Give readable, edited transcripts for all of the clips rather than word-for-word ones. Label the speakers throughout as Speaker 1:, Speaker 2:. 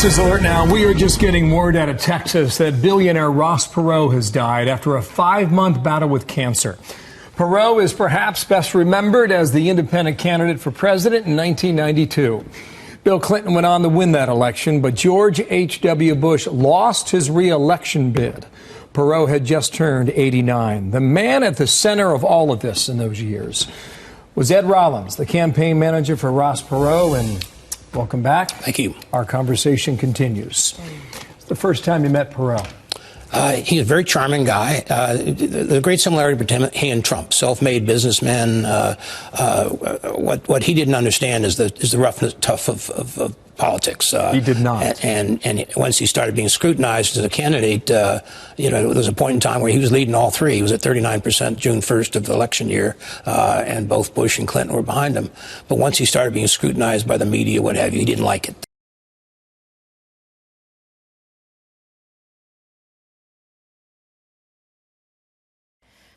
Speaker 1: Texas alert now. We are just getting word out of Texas that billionaire Ross Perot has died after a 5-month battle with cancer. Perot is perhaps best remembered as the independent candidate for president in 1992. Bill Clinton went on to win that election, but George H.W. Bush lost his re-election bid. Perot had just turned 89. The man at the center of all of this in those years was Ed Rollins, the campaign manager for Ross Perot, and welcome back.
Speaker 2: Thank you.
Speaker 1: Our conversation continues. It's the first time you met Perot.
Speaker 2: He's a very charming guy. The great similarity between he and Trump, self-made businessman. What he didn't understand is the roughness, tough of politics.
Speaker 1: He did not.
Speaker 2: And once he started being scrutinized as a candidate, there was a point in time where he was leading all three. He was at 39% June 1st of the election year, and both Bush and Clinton were behind him. But once he started being scrutinized by the media, what have you, he didn't like it.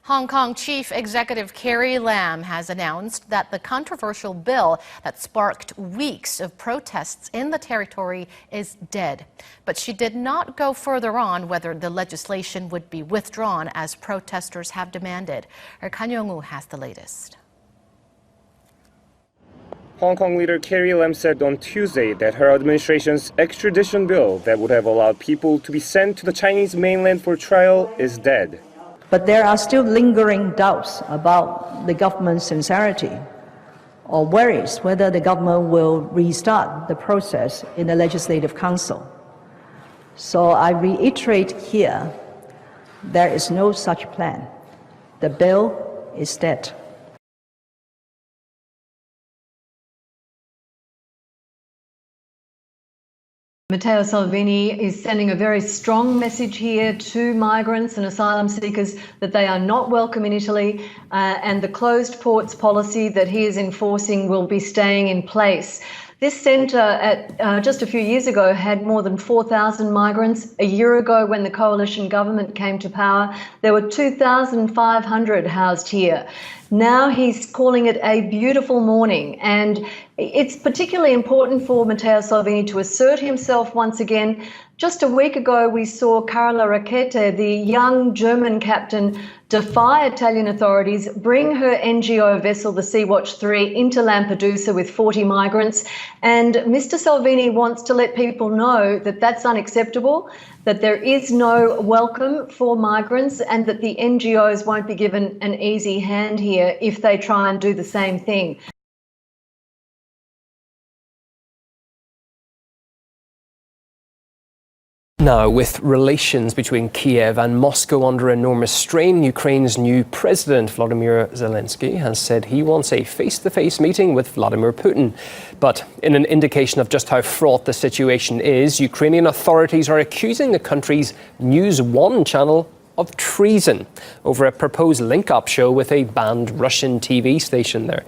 Speaker 3: Hong Kong Chief Executive Carrie Lam has announced that the controversial bill that sparked weeks of protests in the territory is dead. But she did not go further on whether the legislation would be withdrawn as protesters have demanded. Our Kan Yong-woo has the latest.
Speaker 4: Hong Kong leader Carrie Lam said on Tuesday that her administration's extradition bill that would have allowed people to be sent to the Chinese mainland for trial is dead.
Speaker 5: But there are still lingering doubts about the government's sincerity or worries whether the government will restart the process in the Legislative Council. So I reiterate here, there is no such plan. The bill is dead.
Speaker 6: Matteo Salvini is sending a very strong message here to migrants and asylum seekers that they are not welcome in Italy, and the closed ports policy that he is enforcing will be staying in place. This centre, just a few years ago, had more than 4,000 migrants. A year ago, when the coalition government came to power, there were 2,500 housed here. Now he's calling it a beautiful morning, and it's particularly important for Matteo Salvini to assert himself once again. Just a week ago, we saw Carola Rackete, the young German captain, defy Italian authorities, bring her NGO vessel, the Sea-Watch 3, into Lampedusa with 40 migrants. And Mr. Salvini wants to let people know that that's unacceptable, that there is no welcome for migrants, and that the NGOs won't be given an easy hand here if they try and do the same thing.
Speaker 7: Now, with relations between Kiev and Moscow under enormous strain, Ukraine's new president, Volodymyr Zelensky, has said he wants a face-to-face meeting with Vladimir Putin. But in an indication of just how fraught the situation is, Ukrainian authorities are accusing the country's NewsOne channel of treason over a proposed link-up show with a banned Russian TV station there.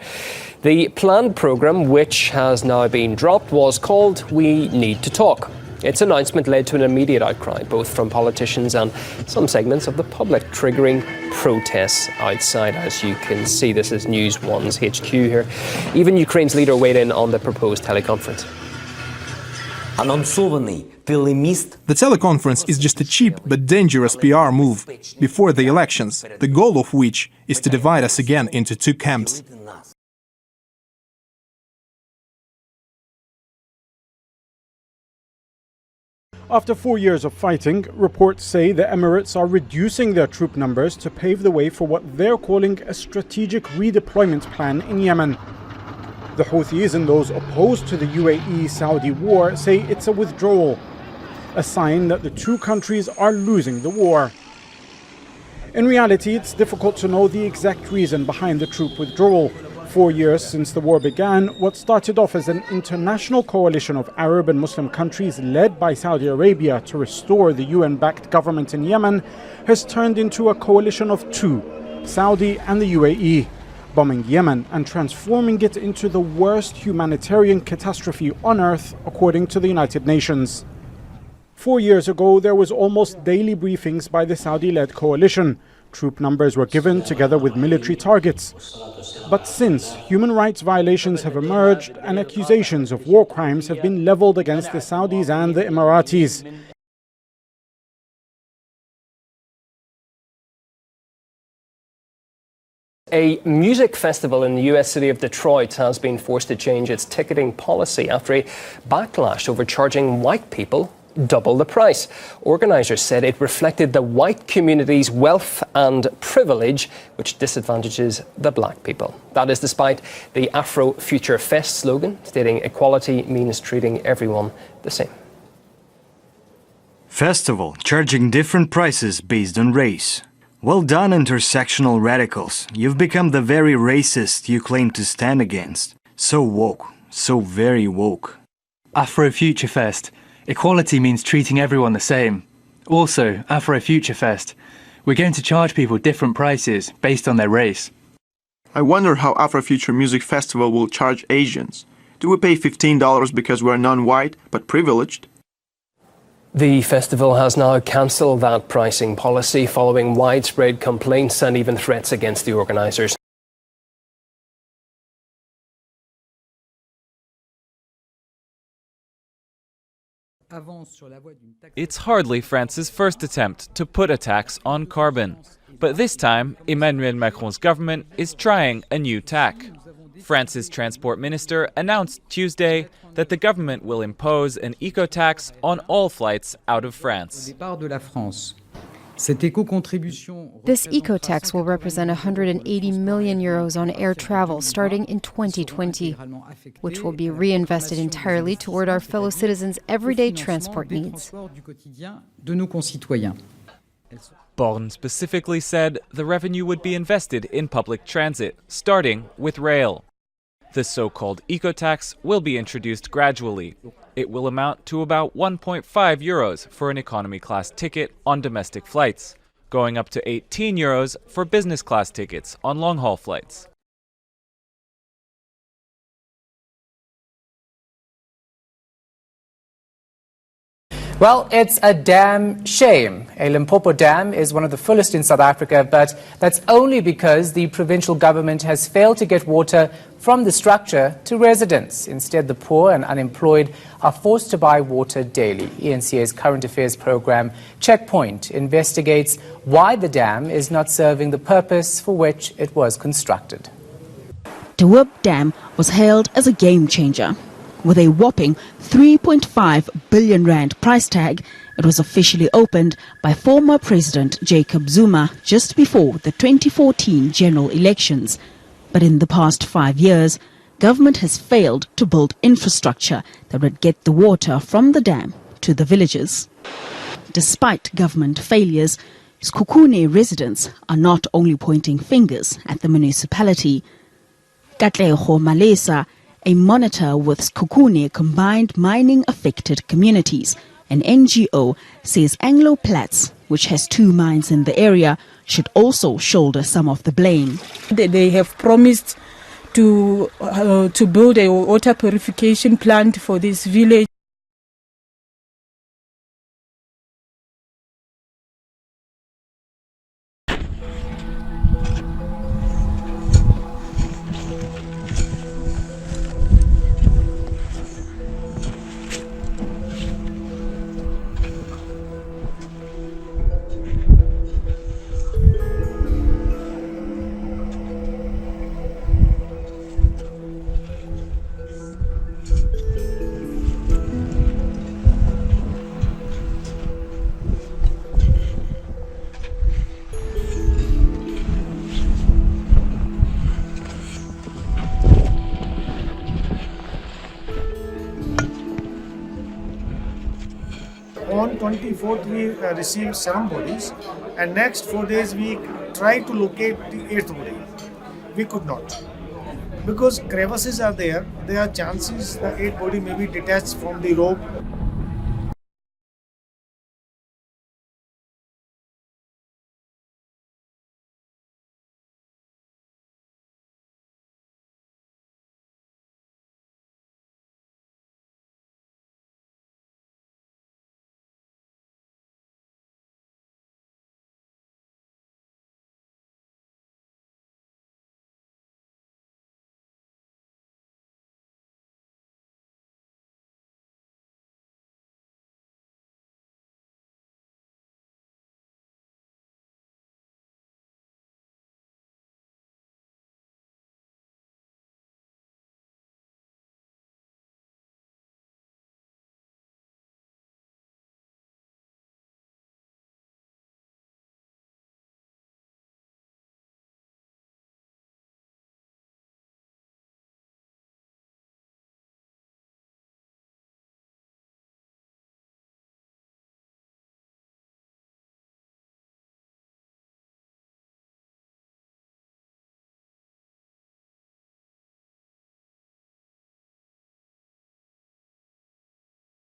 Speaker 7: The planned programme, which has now been dropped, was called We Need to Talk. Its announcement led to an immediate outcry, both from politicians and some segments of the public, triggering protests outside. As you can see, this is NewsOne's HQ here. Even Ukraine's leader weighed in on the proposed teleconference.
Speaker 8: The teleconference is just a cheap but dangerous PR move before the elections, the goal of which is to divide us again into two camps.
Speaker 9: After 4 years of fighting, reports say the Emirates are reducing their troop numbers to pave the way for what they're calling a strategic redeployment plan in Yemen. The Houthis and those opposed to the UAE-Saudi war say it's a withdrawal, a sign that the two countries are losing the war. In reality, it's difficult to know the exact reason behind the troop withdrawal. 4 years since the war began, what started off as an international coalition of Arab and Muslim countries led by Saudi Arabia to restore the UN-backed government in Yemen has turned into a coalition of two, Saudi and the UAE, bombing Yemen and transforming it into the worst humanitarian catastrophe on earth, according to the United Nations. 4 years ago, there was almost daily briefings by the Saudi-led coalition, Troop numbers were given together with military targets. But since, human rights violations have emerged and accusations of war crimes have been leveled against the Saudis and the Emiratis.
Speaker 7: A music festival in the US city of Detroit has been forced to change its ticketing policy after a backlash over charging white people double the price. Organisers said it reflected the white community's wealth and privilege, which disadvantages the black people. That is despite the Afro Future Fest slogan stating equality means treating everyone the same.
Speaker 10: Festival charging different prices based on race. Well done, intersectional radicals. You've become the very racist you claim to stand against. So woke, so very woke.
Speaker 11: Afro Future Fest. Equality means treating everyone the same. Also, Afro Future Fest. We're going to charge people different prices based on their race.
Speaker 12: I wonder how Afrofuture Music Festival will charge Asians. Do we pay $15 because we're non-white but privileged?
Speaker 7: The festival has now cancelled that pricing policy following widespread complaints and even threats against the organisers.
Speaker 13: It's hardly France's first attempt to put a tax on carbon. But this time, Emmanuel Macron's government is trying a new tack. France's transport minister announced Tuesday that the government will impose an eco-tax on all flights out of France.
Speaker 14: This eco-tax will represent €180 million on air travel starting in 2020, which will be reinvested entirely toward our fellow citizens' everyday transport needs.
Speaker 13: Borne specifically said the revenue would be invested in public transit, starting with rail. The so-called eco-tax will be introduced gradually. It will amount to about €1.5 for an economy class ticket on domestic flights, going up to €18 for business class tickets on long-haul flights.
Speaker 15: Well, it's a damn shame. A Limpopo dam is one of the fullest in South Africa, but that's only because the provincial government has failed to get water from the structure to residents. Instead, the poor and unemployed are forced to buy water daily. eNCA's current affairs program, Checkpoint, investigates why the dam is not serving the purpose for which it was constructed.
Speaker 16: The Whoop Dam was hailed as a game changer. With a whopping R3.5 billion price tag, it was officially opened by former President Jacob Zuma just before the 2014 general elections. But in the past 5 years, government has failed to build infrastructure that would get the water from the dam to the villages. Despite government failures, Sekhukhune residents are not only pointing fingers at the municipality. Katleho Malesa, a monitor with Sekhukhune Combined Mining Affected Communities, an NGO, says Anglo Platts, which has 2 mines in the area, should also shoulder some of the blame.
Speaker 17: They have promised to build a water purification plant for this village.
Speaker 18: On 24th we received 7 bodies, and next 4 days we tried to locate the 8th body. We could not. Because crevices are there are chances the 8th body may be detached from the rope.